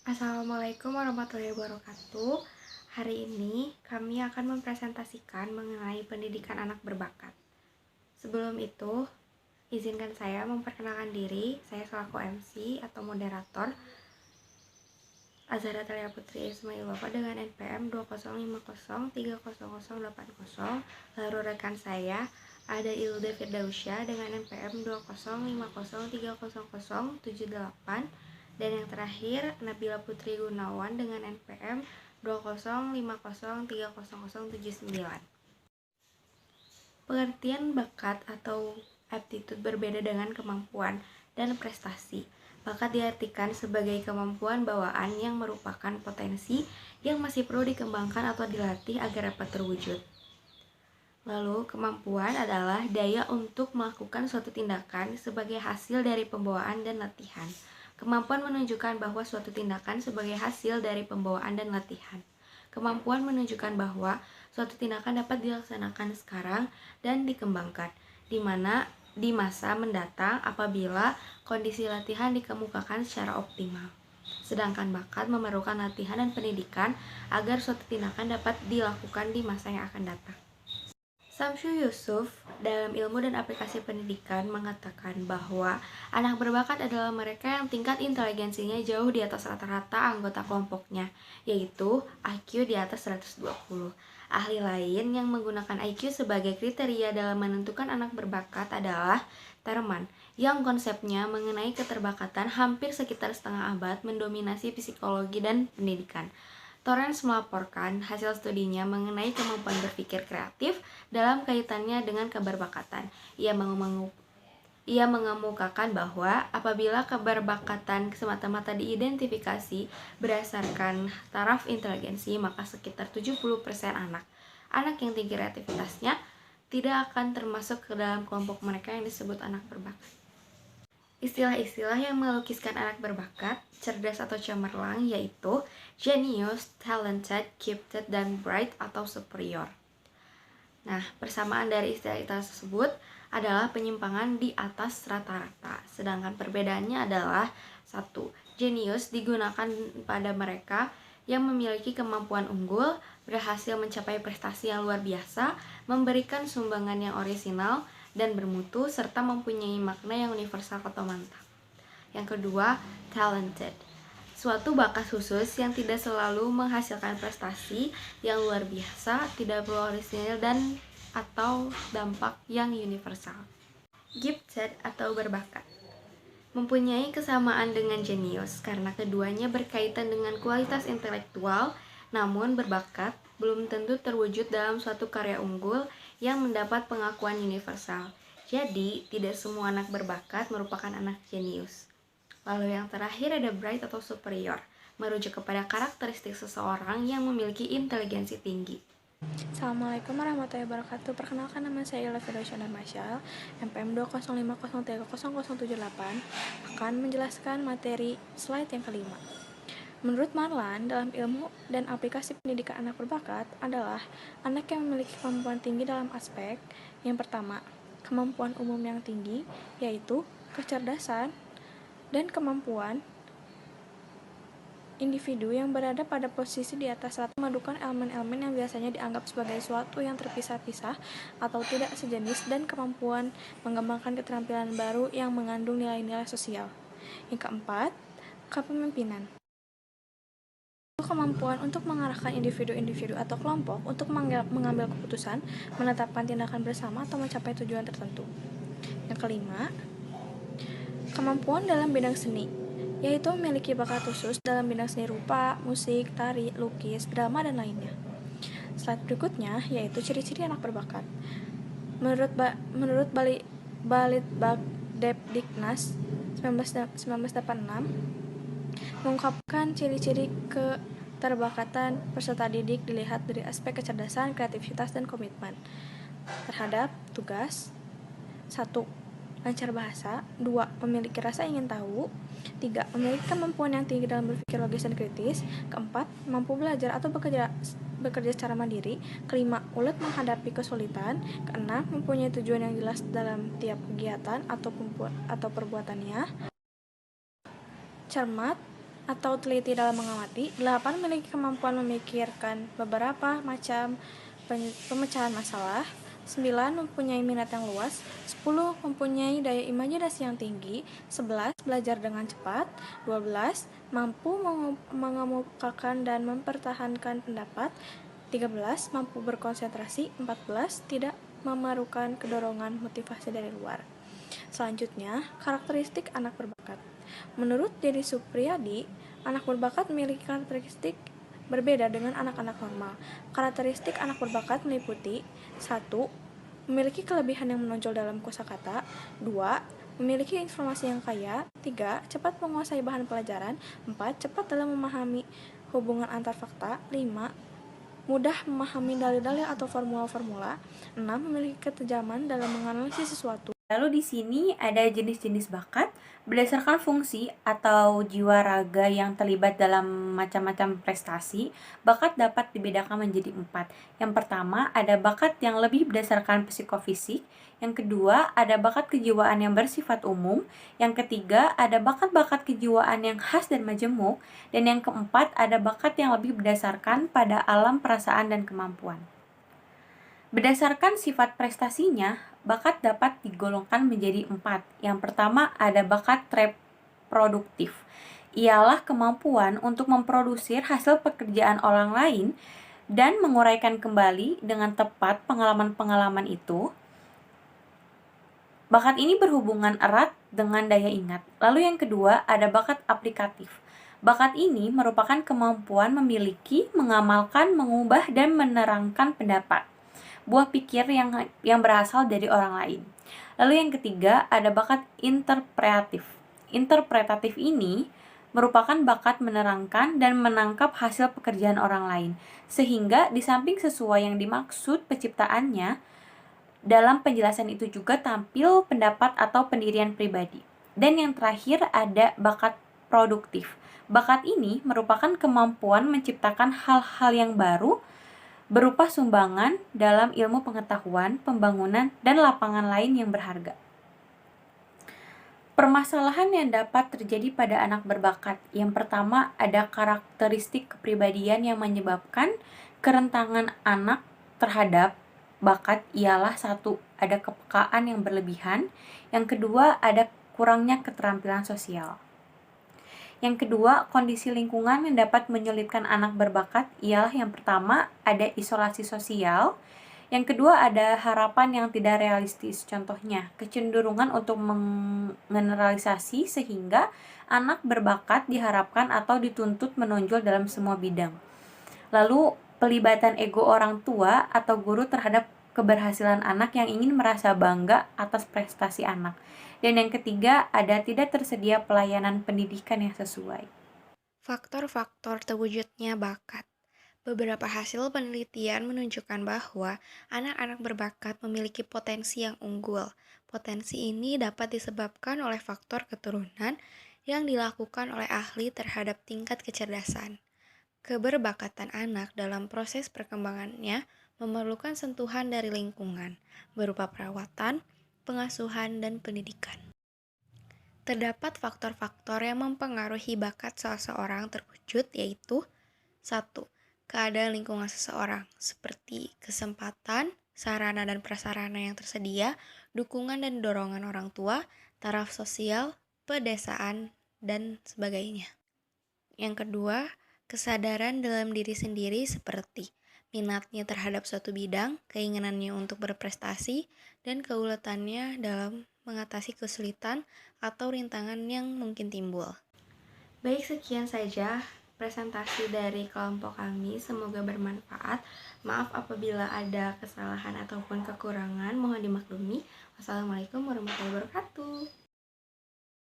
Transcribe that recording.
Assalamualaikum warahmatullahi wabarakatuh. Hari ini kami akan mempresentasikan mengenai pendidikan anak berbakat. Sebelum itu, izinkan saya memperkenalkan diri. Saya selaku MC atau moderator Azhara Talia Putri Ismailova dengan NPM 2050300080. Lalu rekan saya ada Ilde Firdausya dengan NPM 2050300078. Dan yang terakhir, Nabila Putri Gunawan dengan NPM 2050300079. Pengertian bakat atau aptitude berbeda dengan kemampuan dan prestasi. Bakat diartikan sebagai kemampuan bawaan yang merupakan potensi yang masih perlu dikembangkan atau dilatih agar dapat terwujud. Lalu, kemampuan adalah daya untuk melakukan suatu tindakan sebagai hasil dari pembawaan dan latihan. Kemampuan menunjukkan bahwa suatu tindakan sebagai hasil dari pembawaan dan latihan. Kemampuan menunjukkan bahwa suatu tindakan dapat dilaksanakan sekarang dan dikembangkan, di masa mendatang apabila kondisi latihan dikemukakan secara optimal. Sedangkan bakat memerlukan latihan dan pendidikan agar suatu tindakan dapat dilakukan di masa yang akan datang. Samsu Yusuf dalam ilmu dan aplikasi pendidikan mengatakan bahwa anak berbakat adalah mereka yang tingkat inteligensinya jauh di atas rata-rata anggota kelompoknya, yaitu IQ di atas 120. Ahli lain yang menggunakan IQ sebagai kriteria dalam menentukan anak berbakat adalah Terman, yang konsepnya mengenai keterbakatan hampir sekitar setengah abad mendominasi psikologi dan pendidikan. Torrance melaporkan hasil studinya mengenai kemampuan berpikir kreatif dalam kaitannya dengan keberbakatan. Ia mengemukakan bahwa apabila keberbakatan semata-mata diidentifikasi berdasarkan taraf inteligensi, maka sekitar 70% anak yang tinggi kreativitasnya tidak akan termasuk ke dalam kelompok mereka yang disebut anak berbakat. Istilah-istilah yang melukiskan anak berbakat, cerdas atau cemerlang yaitu genius, talented, gifted, dan bright atau superior. Nah, persamaan dari istilah-istilah tersebut adalah penyimpangan di atas rata-rata. Sedangkan perbedaannya adalah 1. Genius digunakan pada mereka yang memiliki kemampuan unggul, berhasil mencapai prestasi yang luar biasa, memberikan sumbangan yang orisinal dan bermutu, serta mempunyai makna yang universal atau mantap. Yang kedua, talented. Suatu bakat khusus yang tidak selalu menghasilkan prestasi yang luar biasa, tidak perlu orisinal dan atau dampak yang universal. Gifted atau berbakat. Mempunyai kesamaan dengan jenius karena keduanya berkaitan dengan kualitas intelektual, namun berbakat belum tentu terwujud dalam suatu karya unggul yang mendapat pengakuan universal. Jadi, tidak semua anak berbakat merupakan anak jenius. Lalu yang terakhir ada bright atau superior, merujuk kepada karakteristik seseorang yang memiliki inteligensi tinggi. Assalamualaikum warahmatullahi wabarakatuh. Perkenalkan, nama saya Ilda Firdausya Marsyal, NPM 2050300078, akan menjelaskan materi slide yang kelima. Menurut Marlan, dalam ilmu dan aplikasi pendidikan anak berbakat adalah anak yang memiliki kemampuan tinggi dalam aspek yang pertama, kemampuan umum yang tinggi, yaitu kecerdasan dan kemampuan individu yang berada pada posisi di atas rata memadukan elemen-elemen yang biasanya dianggap sebagai suatu yang terpisah-pisah atau tidak sejenis dan kemampuan mengembangkan keterampilan baru yang mengandung nilai-nilai sosial. Yang keempat, kepemimpinan. Kemampuan untuk mengarahkan individu-individu atau kelompok untuk mengambil keputusan, menetapkan tindakan bersama atau mencapai tujuan tertentu. Yang kelima, kemampuan dalam bidang seni, yaitu memiliki bakat khusus dalam bidang seni rupa, musik, tari, lukis, drama, dan lainnya. Slide berikutnya yaitu ciri-ciri anak berbakat. Menurut Balitbagdepdiknas 1986 mengungkapkan ciri-ciri keterbakatan peserta didik dilihat dari aspek kecerdasan, kreativitas, dan komitmen terhadap tugas. 1. Lancar bahasa. 2. Memiliki rasa ingin tahu. 3. Memiliki kemampuan yang tinggi dalam berpikir logis dan kritis. 4. Mampu belajar atau bekerja secara mandiri. 5. Ulet menghadapi kesulitan. 6. Mempunyai tujuan yang jelas dalam tiap kegiatan atau perbuatannya. Cermat atau teliti dalam mengamati. 8. Memiliki kemampuan memikirkan beberapa macam pemecahan masalah. 9. Mempunyai minat yang luas. 10. Mempunyai daya imajinasi yang tinggi. 11. Belajar dengan cepat. 12. Mampu mengemukakan dan mempertahankan pendapat. 13. Mampu berkonsentrasi. 14. Tidak memerlukan kedorongan motivasi dari luar. Selanjutnya, karakteristik anak berbakat. Menurut Dedi Supriyadi, anak berbakat memiliki karakteristik berbeda dengan anak-anak normal. Karakteristik anak berbakat meliputi 1. Memiliki kelebihan yang menonjol dalam kosakata. 2. Memiliki informasi yang kaya. 3. Cepat menguasai bahan pelajaran. 4. Cepat dalam memahami hubungan antar fakta. 5. Mudah memahami dalil-dalil atau formula-formula. 6. Memiliki ketajaman dalam menganalisis sesuatu. Lalu di sini ada jenis-jenis bakat berdasarkan fungsi atau jiwa raga yang terlibat dalam macam-macam prestasi. Bakat dapat dibedakan menjadi 4. Yang pertama ada bakat yang lebih berdasarkan psikofisik. Yang kedua ada bakat kejiwaan yang bersifat umum. Yang ketiga ada bakat-bakat kejiwaan yang khas dan majemuk. Dan yang keempat ada bakat yang lebih berdasarkan pada alam perasaan dan kemampuan. Berdasarkan sifat prestasinya, bakat dapat digolongkan menjadi 4. Yang pertama ada bakat reproduktif. Ialah kemampuan untuk memproduksi hasil pekerjaan orang lain dan menguraikan kembali dengan tepat pengalaman-pengalaman itu. Bakat ini berhubungan erat dengan daya ingat. Lalu yang kedua ada bakat aplikatif. Bakat ini merupakan kemampuan memiliki, mengamalkan, mengubah, dan menerangkan pendapat, buah pikir yang berasal dari orang lain. Lalu yang ketiga ada bakat interpretatif. Interpretatif ini merupakan bakat menerangkan dan menangkap hasil pekerjaan orang lain, sehingga di samping sesuai yang dimaksud penciptaannya, dalam penjelasan itu juga tampil pendapat atau pendirian pribadi. Dan yang terakhir ada bakat produktif. Bakat ini merupakan kemampuan menciptakan hal-hal yang baru berupa sumbangan dalam ilmu pengetahuan, pembangunan, dan lapangan lain yang berharga. Permasalahan yang dapat terjadi pada anak berbakat. Yang pertama, ada karakteristik kepribadian yang menyebabkan kerentangan anak terhadap bakat ialah 1. Ada kepekaan yang berlebihan. Yang kedua, ada kurangnya keterampilan sosial. Yang kedua, kondisi lingkungan yang dapat menyulitkan anak berbakat ialah yang pertama, ada isolasi sosial. Yang kedua, ada harapan yang tidak realistis. Contohnya, kecenderungan untuk menggeneralisasi sehingga anak berbakat diharapkan atau dituntut menonjol dalam semua bidang. Lalu, pelibatan ego orang tua atau guru terhadap keberhasilan anak yang ingin merasa bangga atas prestasi anak. Dan yang ketiga, ada tidak tersedia pelayanan pendidikan yang sesuai. Faktor-faktor terwujudnya bakat. Beberapa hasil penelitian menunjukkan bahwa anak-anak berbakat memiliki potensi yang unggul. Potensi ini dapat disebabkan oleh faktor keturunan yang dilakukan oleh ahli terhadap tingkat kecerdasan. Keberbakatan anak dalam proses perkembangannya memerlukan sentuhan dari lingkungan, berupa perawatan, pengasuhan, dan pendidikan. Terdapat faktor-faktor yang mempengaruhi bakat seseorang terwujud, yaitu 1. Keadaan lingkungan seseorang, seperti kesempatan, sarana dan prasarana yang tersedia, dukungan dan dorongan orang tua, taraf sosial, pedesaan, dan sebagainya. Yang kedua, kesadaran dalam diri sendiri seperti minatnya terhadap suatu bidang, keinginannya untuk berprestasi, dan keuletannya dalam mengatasi kesulitan atau rintangan yang mungkin timbul. Baik, sekian saja presentasi dari kelompok kami. Semoga bermanfaat. Maaf apabila ada kesalahan ataupun kekurangan, mohon dimaklumi. Wassalamualaikum warahmatullahi wabarakatuh.